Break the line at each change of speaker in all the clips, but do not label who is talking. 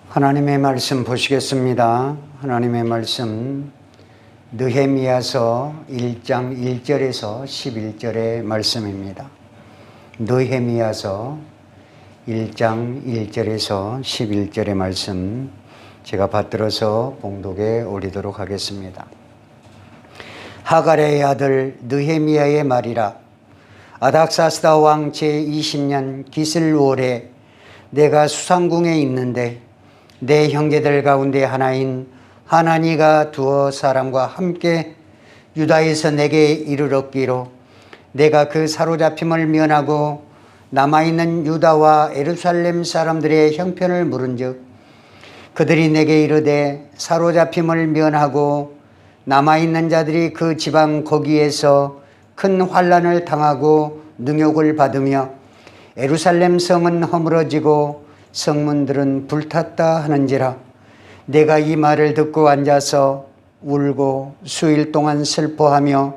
하나님의 말씀 보시겠습니다. 하나님의 말씀 느헤미야서 1장 1절에서 11절의 말씀입니다. 느헤미야서 1장 1절에서 11절의 말씀 제가 받들어서 봉독에 올리도록 하겠습니다. 하갈의 아들 느헤미야의 말이라. 아닥사스다 왕 제20년 기슬월에 내가 수상궁에 있는데 내 형제들 가운데 하나인 하나니가 두어 사람과 함께 유다에서 내게 이르렀기로 내가 그 사로잡힘을 면하고 남아있는 유다와 예루살렘 사람들의 형편을 물은즉 그들이 내게 이르되 사로잡힘을 면하고 남아있는 자들이 그 지방 거기에서 큰 환난을 당하고 능욕을 받으며 예루살렘 성은 허물어지고 성문들은 불탔다 하는지라. 내가 이 말을 듣고 앉아서 울고 수일 동안 슬퍼하며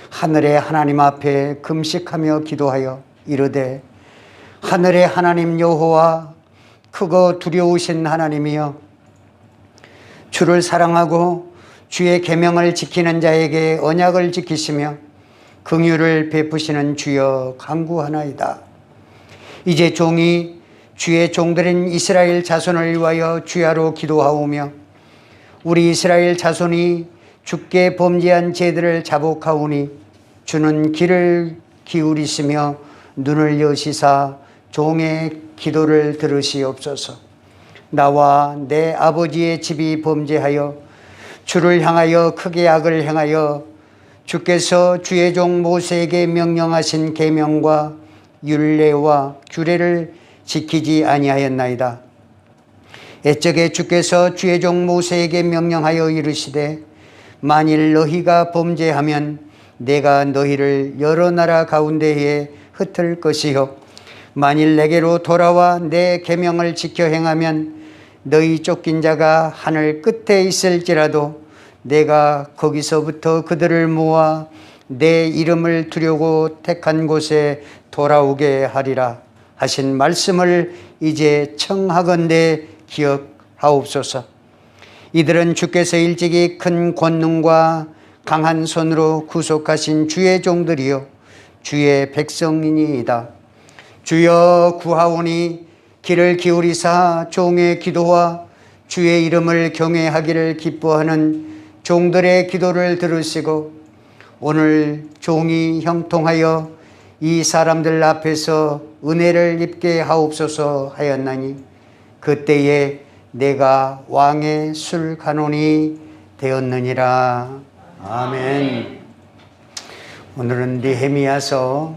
하늘의 하나님 앞에 금식하며 기도하여 이르되 하늘의 하나님 여호와 크고 두려우신 하나님이여 주를 사랑하고 주의 계명을 지키는 자에게 언약을 지키시며 긍휼을 베푸시는 주여 간구하나이다. 이제 종이 주의 종들인 이스라엘 자손을 위하여 주야로 기도하오며 우리 이스라엘 자손이 주께 범죄한 죄들을 자복하오니 주는 귀를 기울이시며 눈을 여시사 종의 기도를 들으시옵소서. 나와 내 아버지의 집이 범죄하여 주를 향하여 크게 악을 행하여 주께서 주의 종 모세에게 명령하신 계명과 율례와 규례를 지키지 아니하였나이다. 옛적에 주께서 주의 종 모세에게 명령하여 이르시되 만일 너희가 범죄하면 내가 너희를 여러 나라 가운데에 흩을 것이요 만일 내게로 돌아와 내 계명을 지켜 행하면 너희 쫓긴 자가 하늘 끝에 있을지라도 내가 거기서부터 그들을 모아 내 이름을 두려고 택한 곳에 돌아오게 하리라 하신 말씀을 이제 청하건대 기억하옵소서. 이들은 주께서 일찍이 큰 권능과 강한 손으로 구속하신 주의 종들이요 주의 백성이니이다. 주여 구하오니 귀를 기울이사 종의 기도와 주의 이름을 경외하기를 기뻐하는 종들의 기도를 들으시고 오늘 종이 형통하여 이 사람들 앞에서 은혜를 입게 하옵소서 하였나니 그때에 내가 왕의 술간원이 되었느니라. 아멘. 오늘은 느헤미야서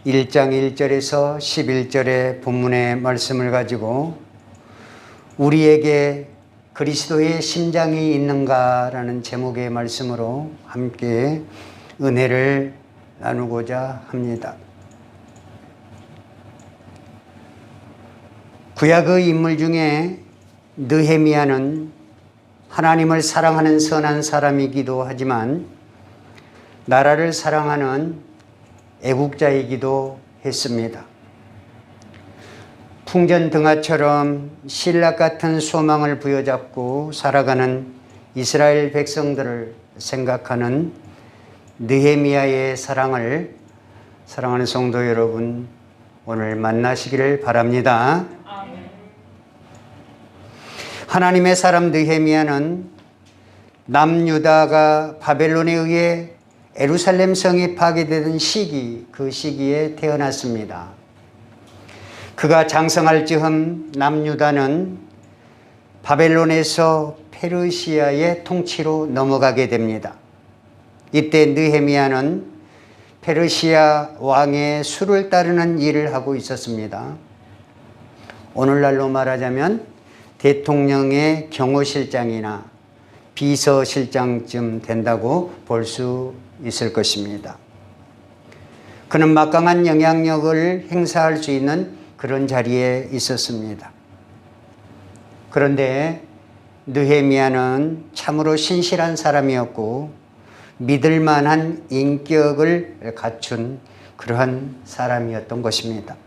1장 1절에서 11절의 본문의 말씀을 가지고 우리에게 그리스도의 심장이 있는가라는 제목의 말씀으로 함께 은혜를 나누고자 합니다. 구약의 인물 중에 느헤미야는 하나님을 사랑하는 선한 사람이기도 하지만 나라를 사랑하는 애국자이기도 했습니다. 풍전등화처럼 신락 같은 소망을 부여잡고 살아가는 이스라엘 백성들을 생각하는 느헤미야의 사랑을 사랑하는 성도 여러분 오늘 만나시기를 바랍니다. 하나님의 사람 느헤미야는 남유다가 바벨론에 의해 예루살렘 성이 파괴되던 시기, 그 시기에 태어났습니다. 그가 장성할 즈음 남유다는 바벨론에서 페르시아의 통치로 넘어가게 됩니다. 이때 느헤미야는 페르시아 왕의 수를 따르는 일을 하고 있었습니다. 오늘날로 말하자면 대통령의 경호실장이나 비서실장쯤 된다고 볼 수 있을 것입니다. 그는 막강한 영향력을 행사할 수 있는 그런 자리에 있었습니다. 그런데 느헤미야는 참으로 신실한 사람이었고 믿을 만한 인격을 갖춘 그러한 사람이었던 것입니다.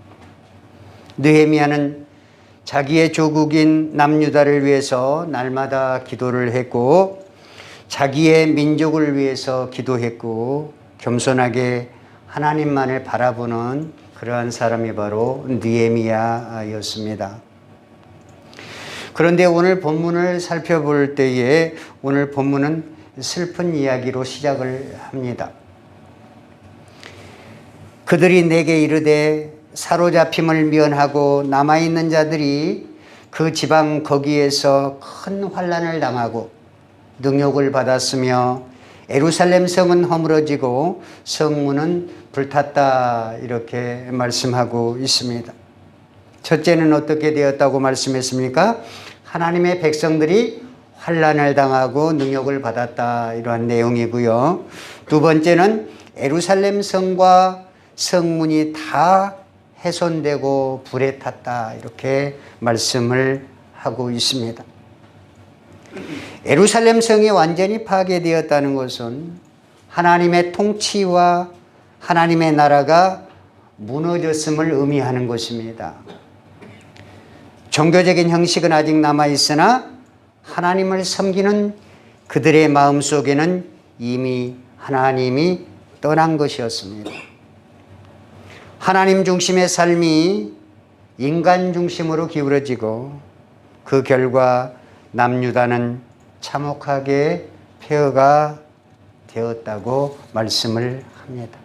느헤미야는 자기의 조국인 남유다를 위해서 날마다 기도를 했고 자기의 민족을 위해서 기도했고 겸손하게 하나님만을 바라보는 그러한 사람이 바로 느헤미야였습니다. 그런데 오늘 본문을 살펴볼 때에 오늘 본문은 슬픈 이야기로 시작을 합니다. 그들이 내게 이르되 사로잡힘을 면하고 남아있는 자들이 그 지방 거기에서 큰 환난을 당하고 능욕을 받았으며 예루살렘 성은 허물어지고 성문은 불탔다 이렇게 말씀하고 있습니다. 첫째는 어떻게 되었다고 말씀했습니까? 하나님의 백성들이 환난을 당하고 능욕을 받았다 이러한 내용이고요. 두 번째는 예루살렘 성과 성문이 다 훼손되고 불에 탔다 이렇게 말씀을 하고 있습니다. 예루살렘 성이 완전히 파괴되었다는 것은 하나님의 통치와 하나님의 나라가 무너졌음을 의미하는 것입니다. 종교적인 형식은 아직 남아있으나 하나님을 섬기는 그들의 마음속에는 이미 하나님이 떠난 것이었습니다. 하나님 중심의 삶이 인간 중심으로 기울어지고 그 결과 남유다는 참혹하게 폐허가 되었다고 말씀을 합니다.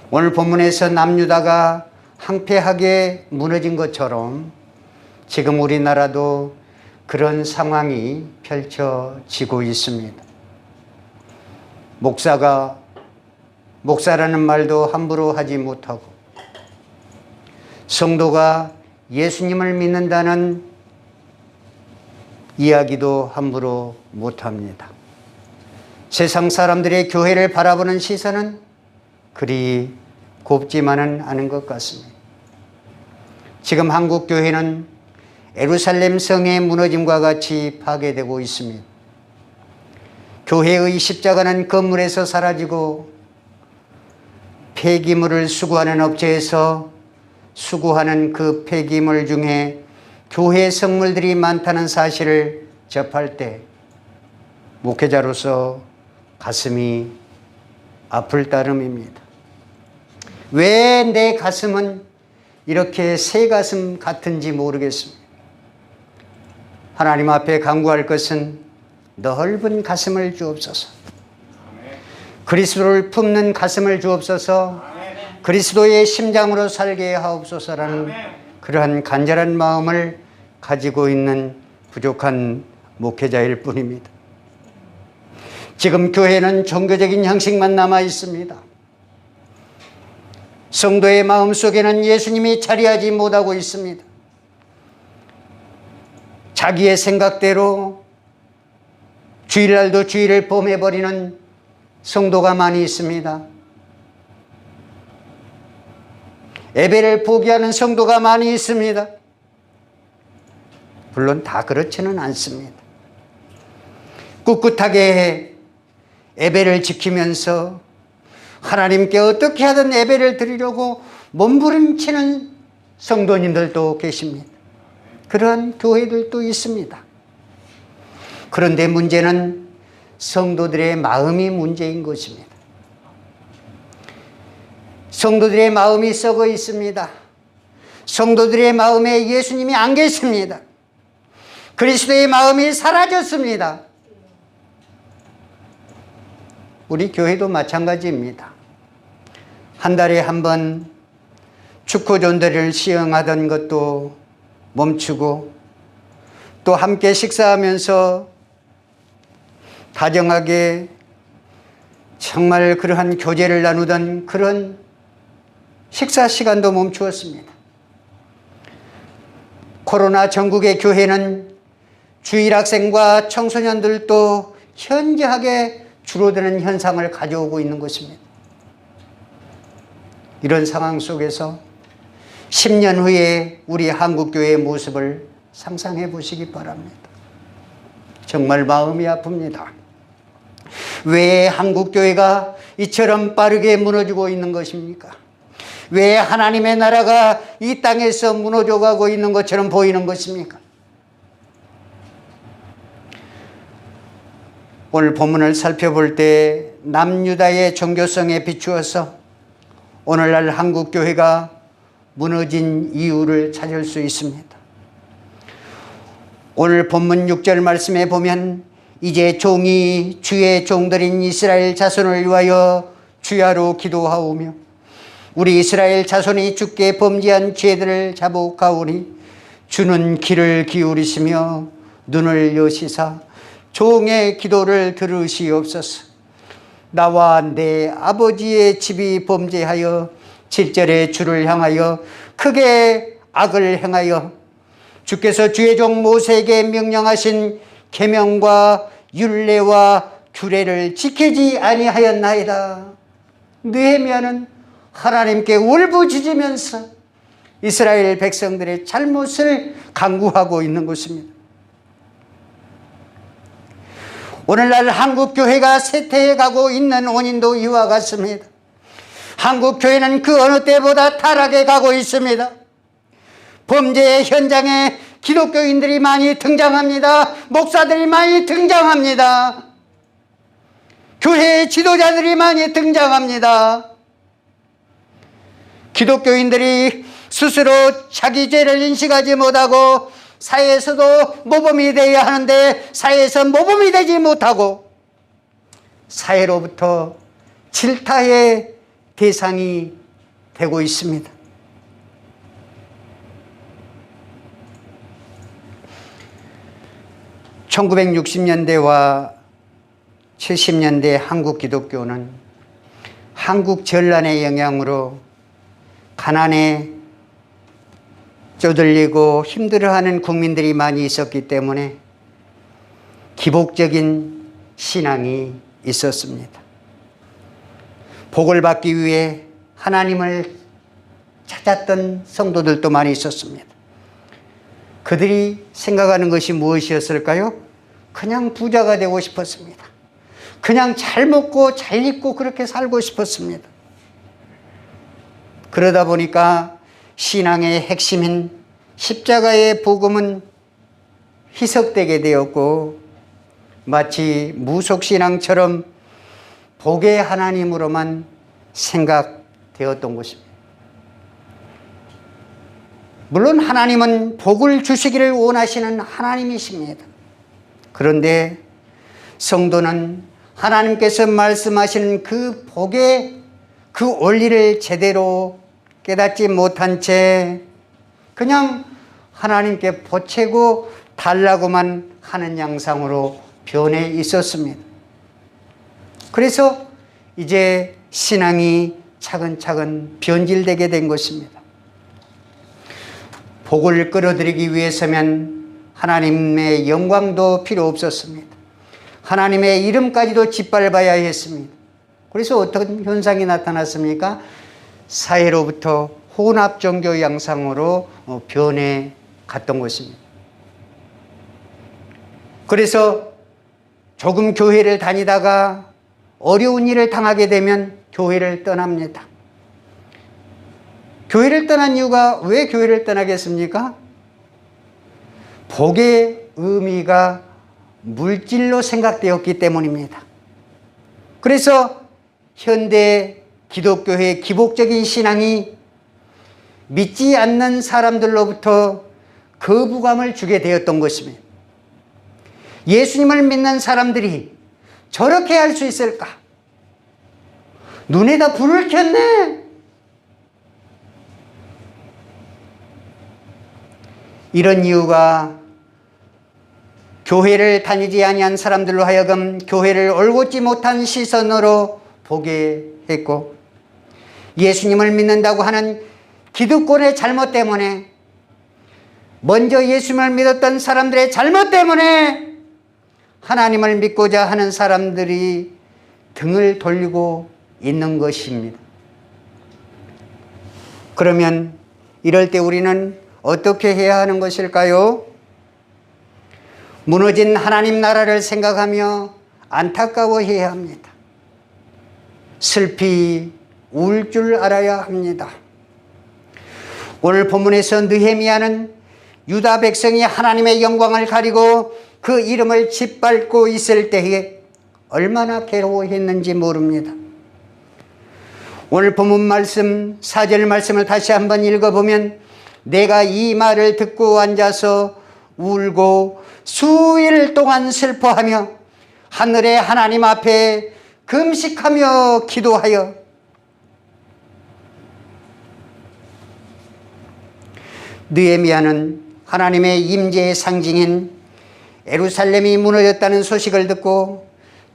오늘 본문에서 남유다가 황폐하게 무너진 것처럼 지금 우리나라도 그런 상황이 펼쳐지고 있습니다. 목사라는 말도 함부로 하지 못하고 성도가 예수님을 믿는다는 이야기도 함부로 못합니다. 세상 사람들의 교회를 바라보는 시선은 그리 곱지만은 않은 것 같습니다. 지금 한국 교회는 예루살렘 성의 무너짐과 같이 파괴되고 있습니다. 교회의 십자가는 건물에서 사라지고 폐기물을 수거하는 업체에서 수거하는 그 폐기물 중에 교회 성물들이 많다는 사실을 접할 때 목회자로서 가슴이 아플 따름입니다. 왜 내 가슴은 이렇게 새 가슴 같은지 모르겠습니다. 하나님 앞에 간구할 것은 넓은 가슴을 주옵소서. 그리스도를 품는 가슴을 주옵소서. 그리스도의 심장으로 살게 하옵소서라는 그러한 간절한 마음을 가지고 있는 부족한 목회자일 뿐입니다. 지금 교회는 종교적인 형식만 남아 있습니다. 성도의 마음속에는 예수님이 자리하지 못하고 있습니다. 자기의 생각대로 주일날도 주일을 범해버리는 성도가 많이 있습니다. 예배를 포기하는 성도가 많이 있습니다. 물론 다 그렇지는 않습니다. 꿋꿋하게 예배를 지키면서 하나님께 어떻게 하든 예배를 드리려고 몸부림치는 성도님들도 계십니다. 그런 교회들도 있습니다. 그런데 문제는 성도들의 마음이 문제인 것입니다. 성도들의 마음이 썩어 있습니다. 성도들의 마음에 예수님이 안 계십니다. 그리스도의 마음이 사라졌습니다. 우리 교회도 마찬가지입니다. 한 달에 한 번 축구 전도를 시행하던 것도 멈추고 또 함께 식사하면서 다정하게 정말 그러한 교제를 나누던 그런 식사 시간도 멈추었습니다. 코로나 전국의 교회는 주일 학생과 청소년들도 현저하게 줄어드는 현상을 가져오고 있는 것입니다. 이런 상황 속에서 10년 후에 우리 한국교회의 모습을 상상해 보시기 바랍니다. 정말 마음이 아픕니다. 왜 한국교회가 이처럼 빠르게 무너지고 있는 것입니까? 왜 하나님의 나라가 이 땅에서 무너져가고 있는 것처럼 보이는 것입니까? 오늘 본문을 살펴볼 때 남유다의 종교성에 비추어서 오늘날 한국교회가 무너진 이유를 찾을 수 있습니다. 오늘 본문 6절 말씀에 보면 이제 종이 주의 종들인 이스라엘 자손을 위하여 주야로 기도하오며 우리 이스라엘 자손이 주께 범죄한 죄들을 자복하오니 주는 귀를 기울이시며 눈을 여시사 종의 기도를 들으시옵소서. 나와 내 아버지의 집이 범죄하여 7절에 주를 향하여 크게 악을 행하여 주께서 주의 종 모세에게 명령하신 계명과 율례와 규례를 지키지 아니하였나이다. 느헤미야는 하나님께 울부짖으면서 이스라엘 백성들의 잘못을 간구하고 있는 것입니다. 오늘날 한국교회가 쇠퇴해 가고 있는 원인도 이와 같습니다. 한국교회는 그 어느 때보다 타락해 가고 있습니다. 범죄의 현장에 기독교인들이 많이 등장합니다. 목사들이 많이 등장합니다. 교회의 지도자들이 많이 등장합니다. 기독교인들이 스스로 자기 죄를 인식하지 못하고 사회에서도 모범이 되어야 하는데 사회에서 모범이 되지 못하고 사회로부터 질타의 대상이 되고 있습니다. (1960년대와 70년대) 한국 기독교는 한국 전란의 영향으로 가난에 쪼들리고 힘들어하는 국민들이 많이 있었기 때문에 기복적인 신앙이 있었습니다. 복을 받기 위해 하나님을 찾았던 성도들도 많이 있었습니다. 그들이 생각하는 것이 무엇이었을까요? 그냥 부자가 되고 싶었습니다. 그냥 잘 먹고 잘 입고 그렇게 살고 싶었습니다. 그러다 보니까 신앙의 핵심인 십자가의 복음은 희석되게 되었고 마치 무속신앙처럼 복의 하나님으로만 생각되었던 것입니다. 물론 하나님은 복을 주시기를 원하시는 하나님이십니다. 그런데 성도는 하나님께서 말씀하시는 그 복의 그 원리를 제대로 깨닫지 못한 채 그냥 하나님께 보채고 달라고만 하는 양상으로 변해 있었습니다. 그래서 이제 신앙이 차근차근 변질되게 된 것입니다. 복을 끌어들이기 위해서면 하나님의 영광도 필요 없었습니다. 하나님의 이름까지도 짓밟아야 했습니다. 그래서 어떤 현상이 나타났습니까? 사회로부터 혼합 종교 양상으로 변해 갔던 것입니다. 그래서 조금 교회를 다니다가 어려운 일을 당하게 되면 교회를 떠납니다. 교회를 떠난 이유가 왜 교회를 떠나겠습니까? 복의 의미가 물질로 생각되었기 때문입니다. 그래서 현대 기독교의 기복적인 신앙이 믿지 않는 사람들로부터 거부감을 주게 되었던 것입니다. 예수님을 믿는 사람들이 저렇게 할 수 있을까? 눈에다 불을 켰네. 이런 이유가 교회를 다니지 아니한 사람들로 하여금 교회를 올곧지 못한 시선으로 보게 했고, 예수님을 믿는다고 하는 기득권의 잘못 때문에, 먼저 예수님을 믿었던 사람들의 잘못 때문에 하나님을 믿고자 하는 사람들이 등을 돌리고 있는 것입니다. 그러면 이럴 때 우리는 어떻게 해야 하는 것일까요? 무너진 하나님 나라를 생각하며 안타까워해야 합니다. 슬피 울 줄 알아야 합니다. 오늘 본문에서 느헤미야는 유다 백성이 하나님의 영광을 가리고 그 이름을 짓밟고 있을 때에 얼마나 괴로워했는지 모릅니다. 오늘 본문 말씀 4절 말씀을 다시 한번 읽어보면 내가 이 말을 듣고 앉아서 울고 수일 동안 슬퍼하며 하늘의 하나님 앞에 금식하며 기도하여 느헤미야는 하나님의 임재의 상징인 예루살렘이 무너졌다는 소식을 듣고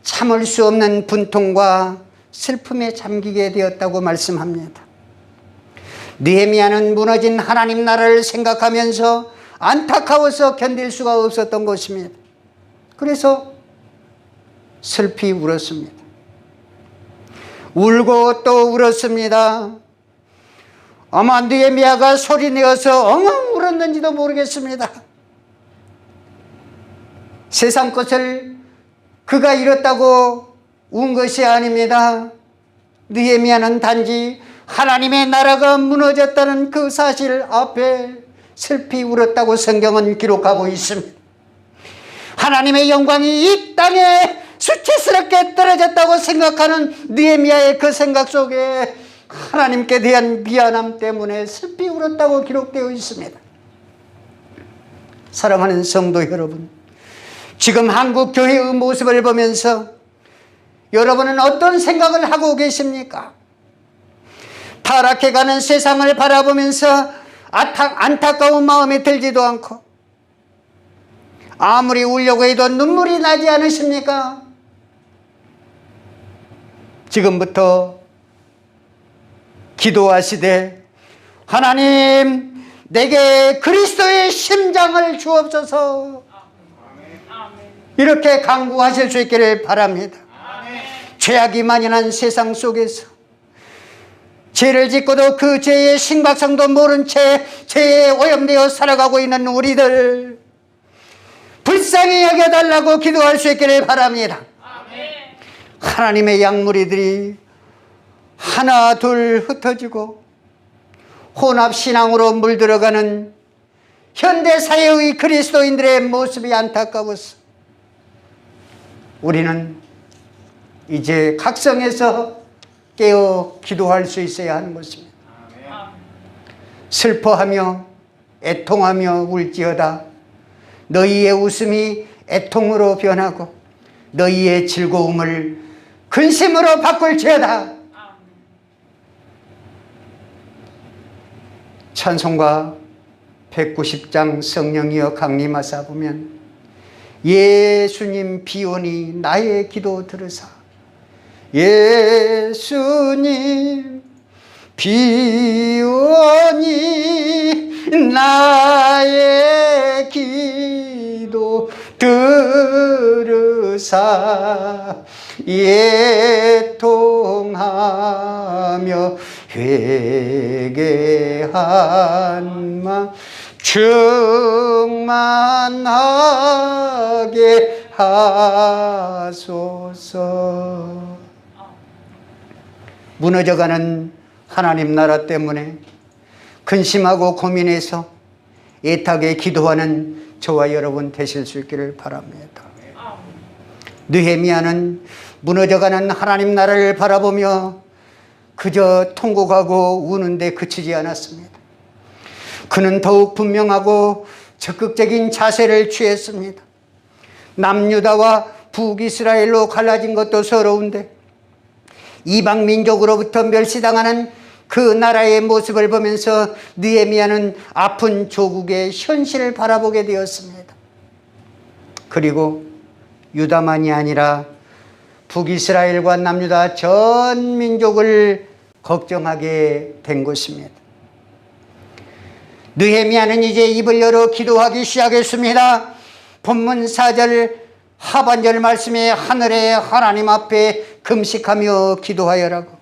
참을 수 없는 분통과 슬픔에 잠기게 되었다고 말씀합니다. 느헤미야는 무너진 하나님 나라를 생각하면서 안타까워서 견딜 수가 없었던 것입니다. 그래서 슬피 울었습니다. 울고 또 울었습니다. 아마 느헤미야가 소리내어서 엉엉 울었는지도 모르겠습니다. 세상 것을 그가 잃었다고 운 것이 아닙니다. 느헤미야는 단지 하나님의 나라가 무너졌다는 그 사실 앞에 슬피 울었다고 성경은 기록하고 있습니다. 하나님의 영광이 이 땅에 수치스럽게 떨어졌다고 생각하는 느헤미야의 그 생각 속에 하나님께 대한 미안함 때문에 슬피 울었다고 기록되어 있습니다. 사랑하는 성도 여러분, 지금 한국 교회의 모습을 보면서 여러분은 어떤 생각을 하고 계십니까? 타락해가는 세상을 바라보면서 안타까운 마음이 들지도 않고 아무리 울려고 해도 눈물이 나지 않으십니까? 지금부터 기도하시되 하나님 내게 그리스도의 심장을 주옵소서 이렇게 간구하실 수 있기를 바랍니다. 죄악이 만연한 세상 속에서 죄를 짓고도 그 죄의 심각성도 모른 채 죄에 오염되어 살아가고 있는 우리들 불쌍히 여겨달라고 기도할 수 있기를 바랍니다. 하나님의 양무리들이 하나 둘 흩어지고 혼합신앙으로 물들어가는 현대사회의 그리스도인들의 모습이 안타까워서 우리는 이제 각성해서 깨어 기도할 수 있어야 하는 것입니다. 슬퍼하며 애통하며 울지어다 너희의 웃음이 애통으로 변하고 너희의 즐거움을 근심으로 바꿀지어다. 찬송가 190장 성령이여 강림하사 보면 예수님 비오니 나의 기도 들으사 예수님 비오니 나의 기도 들으사 애통하며 회개한 마 충만하게 하소서. 무너져가는 하나님 나라 때문에 근심하고 고민해서 애타게 기도하는 저와 여러분 되실 수 있기를 바랍니다. 느헤미야는 무너져가는 하나님 나라를 바라보며 그저 통곡하고 우는데 그치지 않았습니다. 그는 더욱 분명하고 적극적인 자세를 취했습니다. 남유다와 북이스라엘로 갈라진 것도 서러운데 이방 민족으로부터 멸시당하는 그 나라의 모습을 보면서 느헤미야는 아픈 조국의 현실을 바라보게 되었습니다. 그리고 유다만이 아니라 북이스라엘과 남유다 전 민족을 걱정하게 된 것입니다. 느헤미야는 이제 입을 열어 기도하기 시작했습니다. 본문 4절 하반절 말씀에 하늘의 하나님 앞에 금식하며 기도하여라고.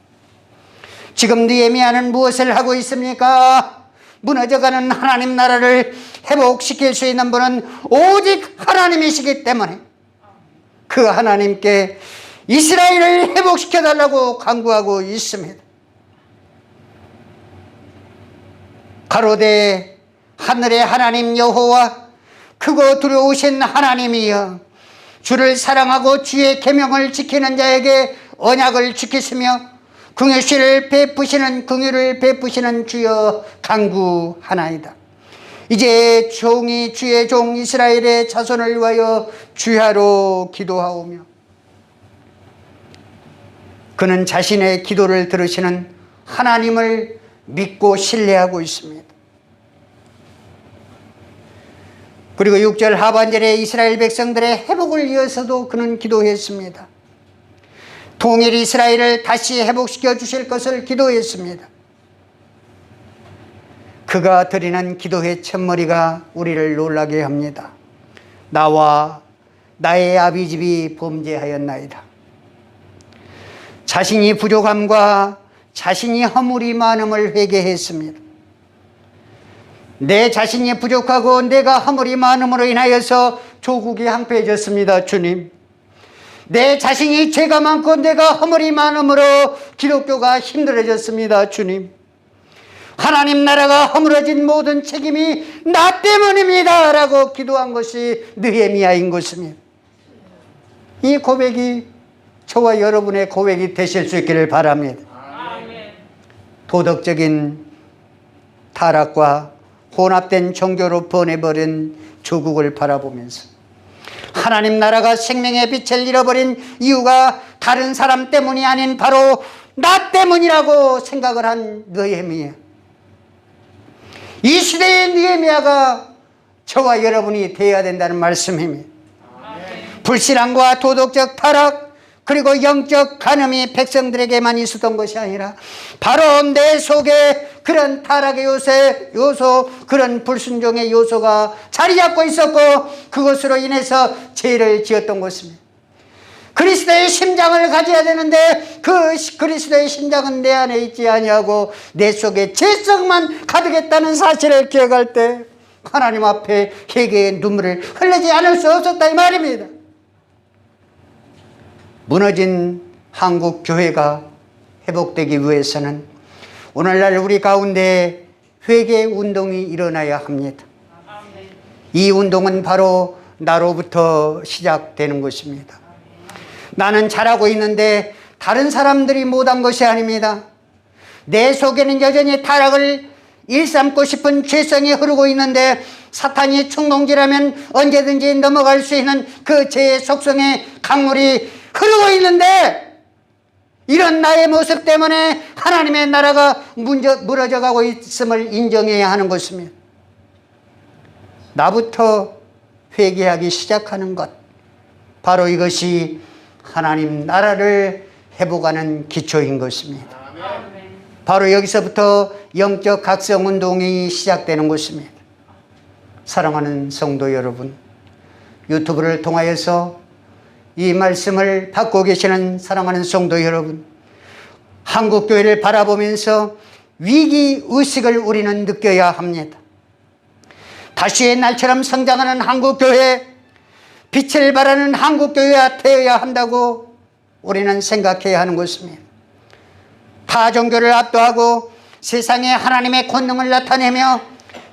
지금 느헤미야는 무엇을 하고 있습니까? 무너져가는 하나님 나라를 회복시킬 수 있는 분은 오직 하나님이시기 때문에 그 하나님께 이스라엘을 회복시켜달라고 간구하고 있습니다. 가로되 하늘의 하나님 여호와 크고 두려우신 하나님이여, 주를 사랑하고 주의 계명을 지키는 자에게 언약을 지키시며 긍휼을 베푸시는 주여 간구하나이다. 이제 종이 주의 종 이스라엘의 자손을 위하여 주야로 기도하오며, 그는 자신의 기도를 들으시는 하나님을 믿고 신뢰하고 있습니다. 그리고 6절 하반절에 이스라엘 백성들의 회복을 위해서도 그는 기도했습니다. 통일 이스라엘을 다시 회복시켜 주실 것을 기도했습니다. 그가 드리는 기도의 첫머리가 우리를 놀라게 합니다. 나와 나의 아비집이 범죄하였나이다. 자신이 부족함과 자신이 허물이 많음을 회개했습니다. 내 자신이 부족하고 내가 허물이 많음으로 인하여서 조국이 황폐해졌습니다. 주님, 내 자신이 죄가 많고 내가 허물이 많음으로 기독교가 힘들어졌습니다. 주님, 하나님 나라가 허물어진 모든 책임이 나 때문입니다 라고 기도한 것이 느헤미야인 것입니다. 이 고백이 저와 여러분의 고백이 되실 수 있기를 바랍니다. 도덕적인 타락과 혼합된 종교로 번해버린 조국을 바라보면서 하나님 나라가 생명의 빛을 잃어버린 이유가 다른 사람 때문이 아닌 바로 나 때문이라고 생각을 한 느헤미야. 이 시대의 느헤미야가 저와 여러분이 되어야 된다는 말씀입니다. 불신앙과 도덕적 타락 그리고 영적 간음이 백성들에게만 있었던 것이 아니라 바로 내 속에 그런 타락의 요소, 그런 불순종의 요소가 자리 잡고 있었고 그것으로 인해서 죄를 지었던 것입니다. 그리스도의 심장을 가져야 되는데 그 그리스도의 심장은 내 안에 있지 아니하고 내 속에 죄성만 가득했다는 사실을 기억할 때 하나님 앞에 회개의 눈물을 흘리지 않을 수 없었다 이 말입니다. 무너진 한국 교회가 회복되기 위해서는 오늘날 우리 가운데 회개 운동이 일어나야 합니다. 이 운동은 바로 나로부터 시작되는 것입니다. 나는 잘하고 있는데 다른 사람들이 못한 것이 아닙니다. 내 속에는 여전히 타락을 일삼고 싶은 죄성이 흐르고 있는데 사탄이 충동질하면 언제든지 넘어갈 수 있는 그 죄의 속성의 강물이 흐르고 있는데 이런 나의 모습 때문에 하나님의 나라가 무너져 가고 있음을 인정해야 하는 것입니다. 나부터 회개하기 시작하는 것, 바로 이것이 하나님 나라를 회복하는 기초인 것입니다. 바로 여기서부터 영적 각성운동이 시작되는 것입니다. 사랑하는 성도 여러분, 유튜브를 통하여서 이 말씀을 받고 계시는 사랑하는 성도 여러분, 한국교회를 바라보면서 위기의식을 우리는 느껴야 합니다. 다시의 날처럼 성장하는 한국교회, 빛을 발하는 한국교회가 되어야 한다고 우리는 생각해야 하는 것입니다. 타 종교를 압도하고 세상에 하나님의 권능을 나타내며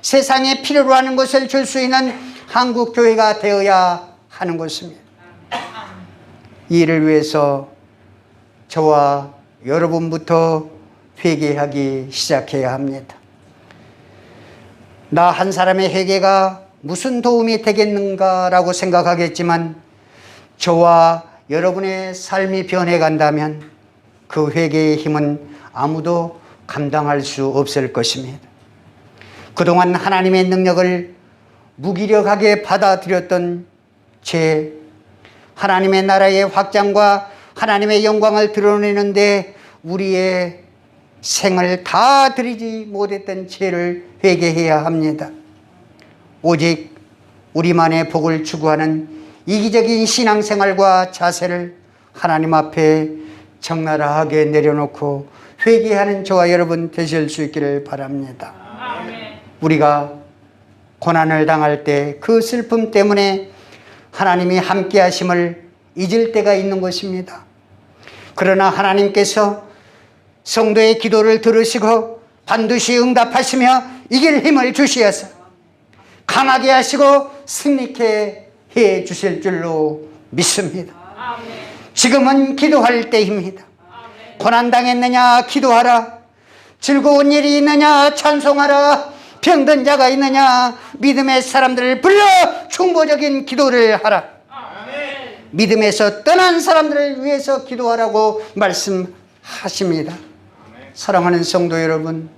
세상에 필요로 하는 것을 줄 수 있는 한국교회가 되어야 하는 것입니다. 이 일을 위해서 저와 여러분부터 회개하기 시작해야 합니다. 나 한 사람의 회개가 무슨 도움이 되겠는가라고 생각하겠지만 저와 여러분의 삶이 변해간다면 그 회개의 힘은 아무도 감당할 수 없을 것입니다. 그동안 하나님의 능력을 무기력하게 받아들였던 죄, 하나님의 나라의 확장과 하나님의 영광을 드러내는데 우리의 생을 다 드리지 못했던 죄를 회개해야 합니다. 오직 우리만의 복을 추구하는 이기적인 신앙생활과 자세를 하나님 앞에 적나라하게 내려놓고 회개하는 저와 여러분 되실 수 있기를 바랍니다. 우리가 고난을 당할 때 그 슬픔 때문에 하나님이 함께 하심을 잊을 때가 있는 것입니다. 그러나 하나님께서 성도의 기도를 들으시고 반드시 응답하시며 이길 힘을 주시어서 강하게 하시고 승리케 해 주실 줄로 믿습니다. 지금은 기도할 때입니다. 고난당했느냐 기도하라. 즐거운 일이 있느냐 찬송하라. 병든 자가 있느냐 믿음의 사람들을 불러 충보적인 기도를 하라. 믿음에서 떠난 사람들을 위해서 기도하라고 말씀하십니다. 사랑하는 성도 여러분,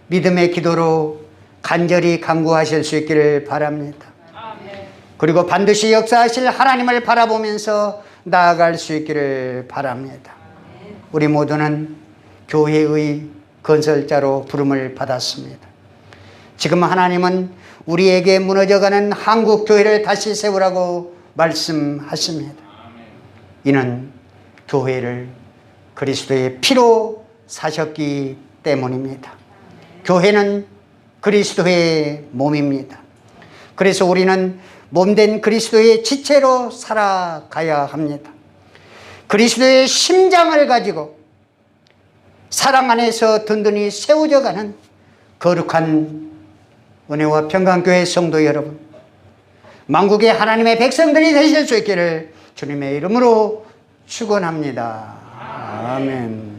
믿음의 기도로 간절히 간구하실 수 있기를 바랍니다. 그리고 반드시 역사하실 하나님을 바라보면서 나아갈 수 있기를 바랍니다. 우리 모두는 교회의 건설자로 부름을 받았습니다. 지금 하나님은 우리에게 무너져가는 한국 교회를 다시 세우라고 말씀하십니다. 이는 교회를 그리스도의 피로 사셨기 때문입니다. 교회는 그리스도의 몸입니다. 그래서 우리는 몸된 그리스도의 지체로 살아가야 합니다. 그리스도의 심장을 가지고 사랑 안에서 든든히 세워져가는 거룩한 은혜와 평강교회 성도 여러분, 만국의 하나님의 백성들이 되실 수 있기를 주님의 이름으로 축원합니다. 아멘.